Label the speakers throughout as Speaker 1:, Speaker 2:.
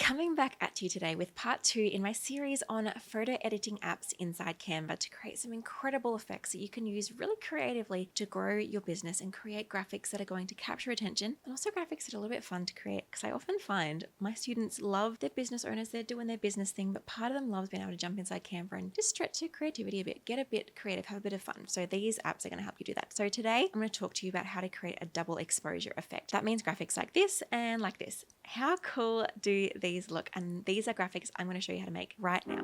Speaker 1: Coming back at you today with part 2 in my series on photo editing apps inside Canva to create some incredible effects that you can use really creatively to grow your business and create graphics that are going to capture attention, and also graphics that are a little bit fun to create, because I often find my students love their business owners, they're doing their business thing, but part of them loves being able to jump inside Canva and just stretch their creativity a bit, get a bit creative, have a bit of fun. So these apps are going to help you do that. So today I'm going to talk to you about how to create a double exposure effect. That means graphics like this and like this. How cool do these look? And these are graphics I'm going to show you how to make right now.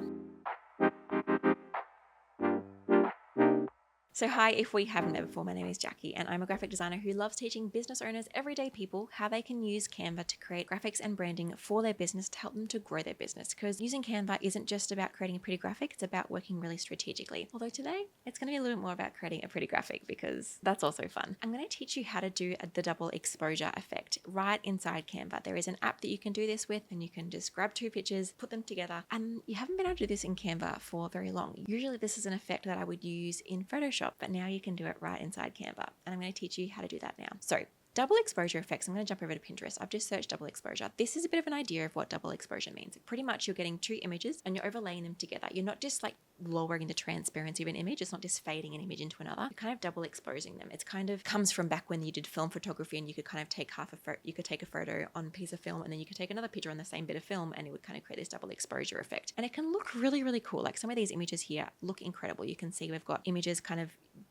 Speaker 1: So hi, if we haven't met before, my name is Jacqui and I'm a graphic designer who loves teaching business owners, everyday people, how they can use Canva to create graphics and branding for their business to help them to grow their business. Because using Canva isn't just about creating a pretty graphic, it's about working really strategically. Although today, it's going to be a little bit more about creating a pretty graphic because that's also fun. I'm going to teach you how to do the double exposure effect right inside Canva. There is an app that you can do this with, and you can just grab two pictures, put them together, and you haven't been able to do this in Canva for very long. Usually this is an effect that I would use in Photoshop, but now you can do it right inside Canva, and I'm going to teach you how to do that now. So double exposure effects, I'm going to jump over to Pinterest. I've just searched double exposure. This is a bit of an idea of what double exposure means. Pretty much you're getting two images and you're overlaying them together. You're not just like lowering the transparency of an image. It's not just fading an image into another. You're kind of double exposing them. It's kind of comes from back when you did film photography and you could kind of take you could take a photo on a piece of film and then you could take another picture on the same bit of film and it would kind of create this double exposure effect. And it can look really, really cool. Like some of these images here look incredible. You can see we've got images kind of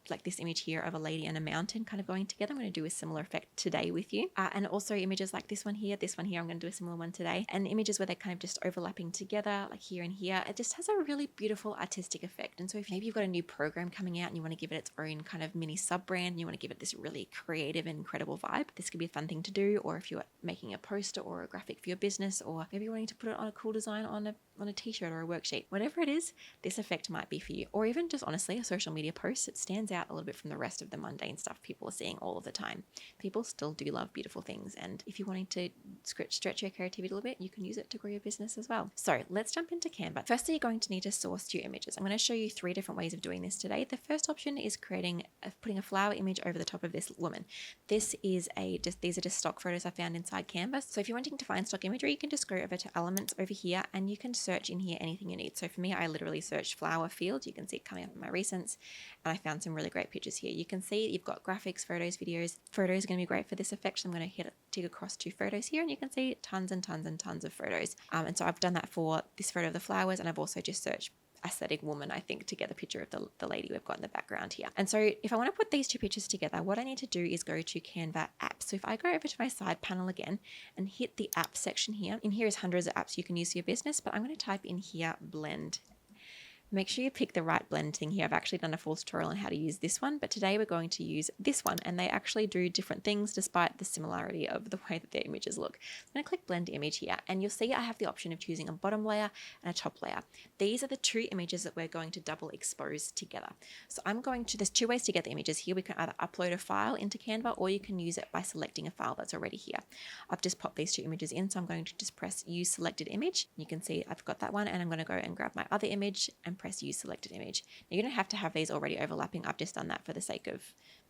Speaker 1: like this image here of a lady and a mountain kind of going together. I'm going to do a similar effect today with you. And also images like this one here, I'm going to do a similar one today. And images where they're kind of just overlapping together, like here and here. It just has a really beautiful artistic effect. And so if maybe you've got a new program coming out and you want to give it its own kind of mini sub-brand, and you want to give it this really creative and incredible vibe, this could be a fun thing to do. Or if you're making a poster or a graphic for your business, or maybe you're wanting to put it on a cool design on a t-shirt or a worksheet, whatever it is, this effect might be for you. Or even just honestly a social media post. It stands out a little bit from the rest of the mundane stuff people are seeing all of the time. People still do love beautiful things, and if you're wanting to stretch your creativity a little bit, you can use it to grow your business as well. So let's jump into Canva. Firstly, you're going to need to source two images. I'm going to show you 3 different ways of doing this today. The first option is putting a flower image over the top of this woman. These are just stock photos I found inside Canva. So if you're wanting to find stock imagery, you can just go over to elements over here and you can search in here anything you need. So for me, I literally searched flower field. You can see it coming up in my recents, and I found some really great pictures here. You can see you've got graphics, photos, videos. Photos are going to be great for this effect. So I'm going to tick across 2 photos here, and you can see tons and tons and tons of photos. And so I've done that for this photo of the flowers, and I've also just searched aesthetic woman, I think, to get the picture of the lady we've got in the background here. And so if I want to put these 2 pictures together, what I need to do is go to Canva apps. So if I go over to my side panel again and hit the app section here, in here is hundreds of apps you can use for your business, but I'm going to type in here blend. Make sure you pick the right blend thing here. I've actually done a full tutorial on how to use this one, but today we're going to use this one, and they actually do different things despite the similarity of the way that their images look. I'm going to click blend image here, and you'll see I have the option of choosing a bottom layer and a top layer. These are the 2 images that we're going to double expose together. So there's 2 ways to get the images here. We can either upload a file into Canva, or you can use it by selecting a file that's already here. I've just popped these 2 images in, so I'm going to just press use selected image. You can see I've got that one, and I'm going to go and grab my other image and press use selected image. Now you don't have to have these already overlapping. I've just done that for the sake of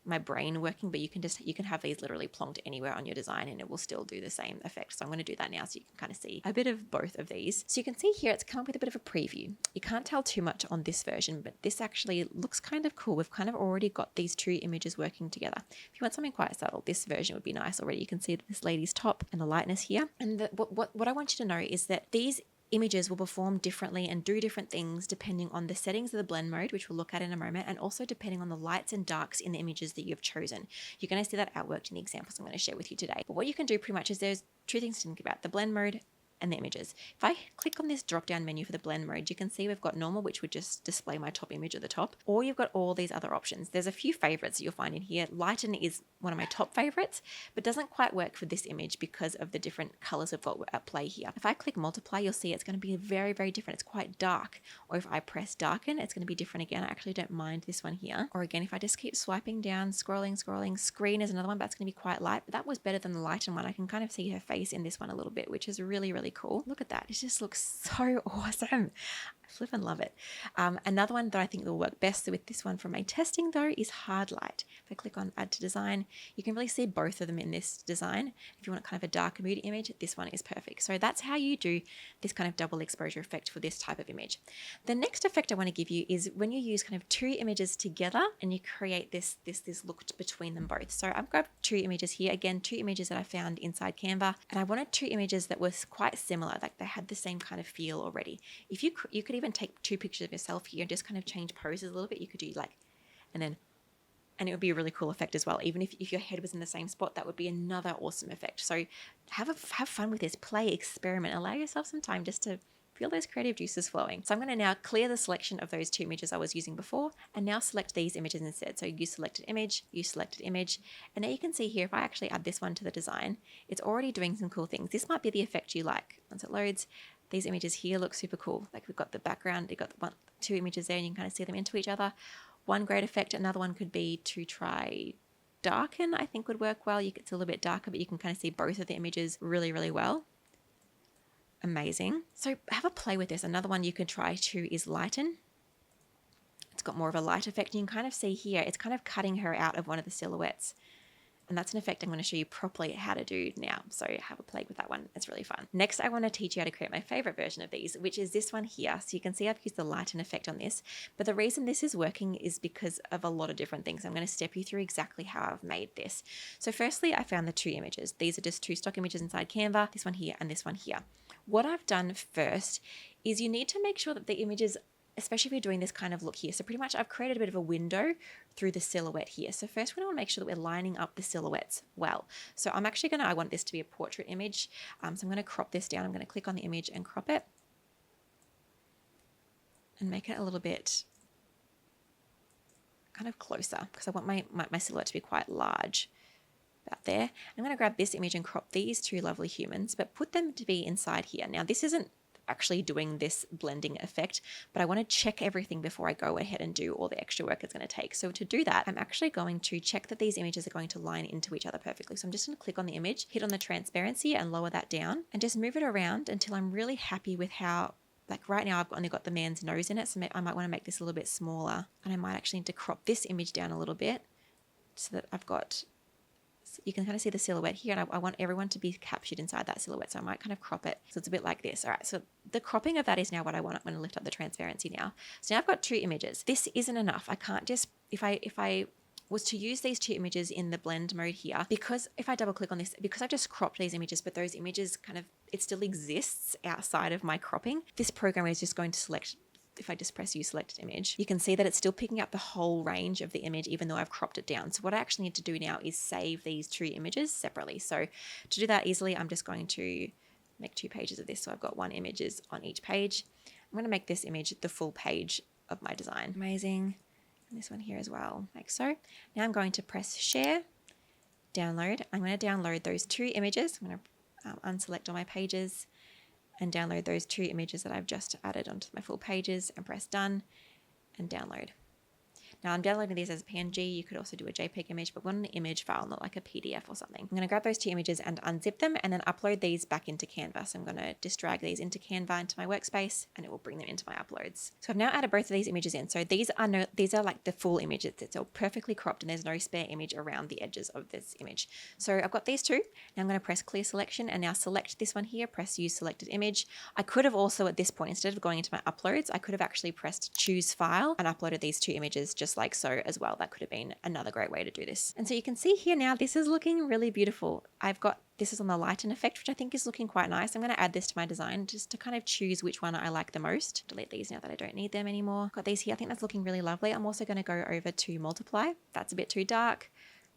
Speaker 1: my brain working, but you can have these literally plonked anywhere on your design and it will still do the same effect. So I'm going to do that now so you can kind of see a bit of both of these. So you can see here it's come up with a bit of a preview. You can't tell too much on this version, but this actually looks kind of cool. We've kind of already got these 2 images working together. If you want something quite subtle, this version would be nice already. You can see this lady's top and the lightness here. And what I want you to know is that these images will perform differently and do different things depending on the settings of the blend mode, which we'll look at in a moment, and also depending on the lights and darks in the images that you've chosen. You're going to see that outworked in the examples I'm going to share with you today. But what you can do pretty much is there's 2 things to think about: the blend mode and the images. If I click on this drop down menu for the blend mode, you can see we've got normal, which would just display my top image at the top, or you've got all these other options. There's a few favorites that you'll find in here. Lighten is one of my top favorites, but doesn't quite work for this image because of the different colors we've got at play here. If I click multiply, you'll see it's going to be very, very different. It's quite dark. Or if I press darken, it's going to be different again. I actually don't mind this one here. Or again, if I just keep swiping down, scrolling, screen is another one, but that's going to be quite light, but that was better than the lighten one. I can kind of see her face in this one a little bit, which is really, really cool. Look at that. It just looks so awesome. Flip and love it. Another one that I think will work best with this one from my testing though is hard light. If I click on add to design, you can really see both of them in this design. If you want kind of a darker moody image, this one is perfect. So that's how you do this kind of double exposure effect for this type of image. The next effect I want to give you is when you use kind of two images together and you create this look between them both. So I've got two images here, again, two images that I found inside Canva, and I wanted two images that was quite similar, like they had the same kind of feel already. If you could even take two pictures of yourself here and just kind of change poses a little bit. You could do like, and it would be a really cool effect as well. Even if your head was in the same spot, that would be another awesome effect. So have fun with this, play, experiment, allow yourself some time just to feel those creative juices flowing. So I'm going to now clear the selection of those two images I was using before and now select these images instead. So you selected image, and now you can see here, if I actually add this one to the design, it's already doing some cool things. This might be the effect you like. Once it loads, these images here look super cool. Like we've got the background, you've got two images there and you can kind of see them into each other. One great effect, another one could be to try darken, I think would work well. It's a little bit darker, but you can kind of see both of the images really, really well. Amazing. So have a play with this. Another one you could try too is lighten. It's got more of a light effect. You can kind of see here, it's kind of cutting her out of one of the silhouettes. And that's an effect I'm going to show you properly how to do now. So have a play with that one. It's really fun. Next, I want to teach you how to create my favorite version of these, which is this one here. So you can see I've used the lighten effect on this, but the reason this is working is because of a lot of different things. I'm going to step you through exactly how I've made this. So firstly, I found the two images. These are just two stock images inside Canva, this one here and this one here. What I've done first is you need to make sure that the images, especially if you're doing this kind of look here. So pretty much I've created a bit of a window through the silhouette here. So first we want to make sure that we're lining up the silhouettes well. So I'm actually I want this to be a portrait image. So I'm going to crop this down. I'm going to click on the image and crop it and make it a little bit kind of closer because I want my silhouette to be quite large. About there. I'm going to grab this image and crop these two lovely humans, but put them to be inside here. Now this isn't actually doing this blending effect, but I want to check everything before I go ahead and do all the extra work it's going to take. So to do that, I'm actually going to check that these images are going to line into each other perfectly. So I'm just going to click on the image, hit on the transparency and lower that down and just move it around until I'm really happy with how, like right now I've only got the man's nose in it. So I might want to make this a little bit smaller and I might actually need to crop this image down a little bit so that I've got, you can kind of see the silhouette here and I want everyone to be captured inside that silhouette. So I might kind of crop it. So it's a bit like this. All right. So the cropping of that is now what I want. I'm going to lift up the transparency now. So now I've got two images. This isn't enough. I can't just, if I was to use these two images in the blend mode here, because if I double click on this, because I've just cropped these images, but those images kind of, it still exists outside of my cropping. This program is just going to select, if I just press use selected image, you can see that it's still picking up the whole range of the image, even though I've cropped it down. So what I actually need to do now is save these two images separately. So to do that easily, I'm just going to make 2 pages of this. So I've got 1 images on each page. I'm going to make this image the full page of my design. Amazing. And this one here as well, like so. Now I'm going to press share, download. I'm going to download those 2 images. I'm going to unselect all my pages and download those 2 images that I've just added onto my full pages and press done and download. Now I'm downloading these as a PNG. You could also do a JPEG image, but want an image file, not like a PDF or something. I'm going to grab those 2 images and unzip them and then upload these back into Canva. So I'm going to just drag these into Canva into my workspace and it will bring them into my uploads. So I've now added both of these images in. So these are like the full images. It's all perfectly cropped and there's no spare image around the edges of this image. So I've got these 2. Now I'm going to press clear selection and now select this one here, press use selected image. I could have also at this point, instead of going into my uploads, I could have actually pressed choose file and uploaded these 2 images just like so as well. That could have been another great way to do this. And so you can see here now, this is looking really beautiful. This is on the lighten effect, which I think is looking quite nice. I'm going to add this to my design just to kind of choose which one I like the most. Delete these now that I don't need them anymore. Got these here. I think that's looking really lovely. I'm also going to go over to multiply. That's a bit too dark.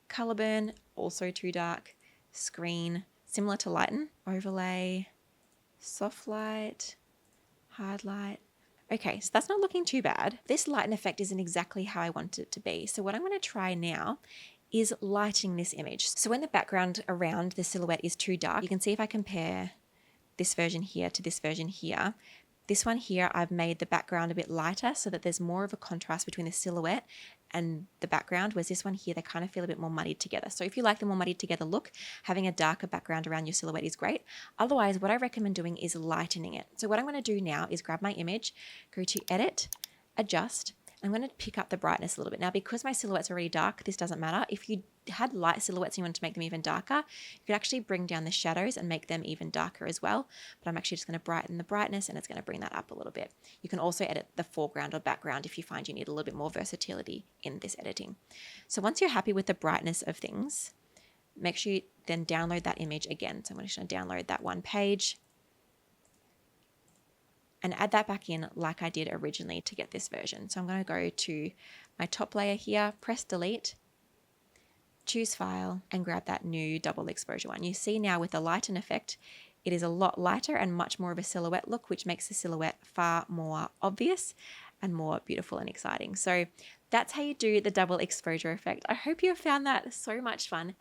Speaker 1: Color burn, also too dark. Screen, similar to lighten. Overlay, soft light, hard light. Okay, so that's not looking too bad. This lighten effect isn't exactly how I want it to be. So what I'm going to try now is lighting this image. So when the background around the silhouette is too dark, you can see if I compare this version here to this version here, this one here, I've made the background a bit lighter so that there's more of a contrast between the silhouette and the background, whereas this one here, they kind of feel a bit more muddied together. So if you like the more muddied together look, having a darker background around your silhouette is great. Otherwise, what I recommend doing is lightening it. So what I'm going to do now is grab my image, go to Edit, Adjust. I'm going to pick up the brightness a little bit. Now, because my silhouette's already dark, this doesn't matter. If you had light silhouettes and you wanted to make them even darker, you could actually bring down the shadows and make them even darker as well. But I'm actually just going to brighten the brightness, and it's going to bring that up a little bit. You can also edit the foreground or background if you find you need a little bit more versatility in this editing. So once you're happy with the brightness of things, make sure you then download that image again. So I'm just going to download that one page and add that back in like I did originally to get this version. So I'm going to go to my top layer here, press delete, choose file, and grab that new double exposure one. You see now with the lighten effect, it is a lot lighter and much more of a silhouette look, which makes the silhouette far more obvious and more beautiful and exciting. So that's how you do the double exposure effect. I hope you have found that so much fun.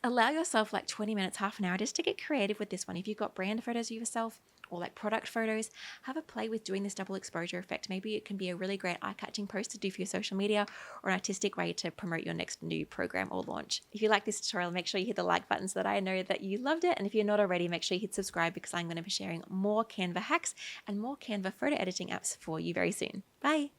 Speaker 1: Allow yourself 20 minutes, half an hour just to get creative with this one. If you've got brand photos of yourself or product photos, have a play with doing this double exposure effect. Maybe it can be a really great eye-catching post to do for your social media or an artistic way to promote your next new program or launch. If you like this tutorial, make sure you hit the like button so that I know that you loved it. And if you're not already, make sure you hit subscribe because I'm going to be sharing more Canva hacks and more Canva photo editing apps for you very soon. Bye.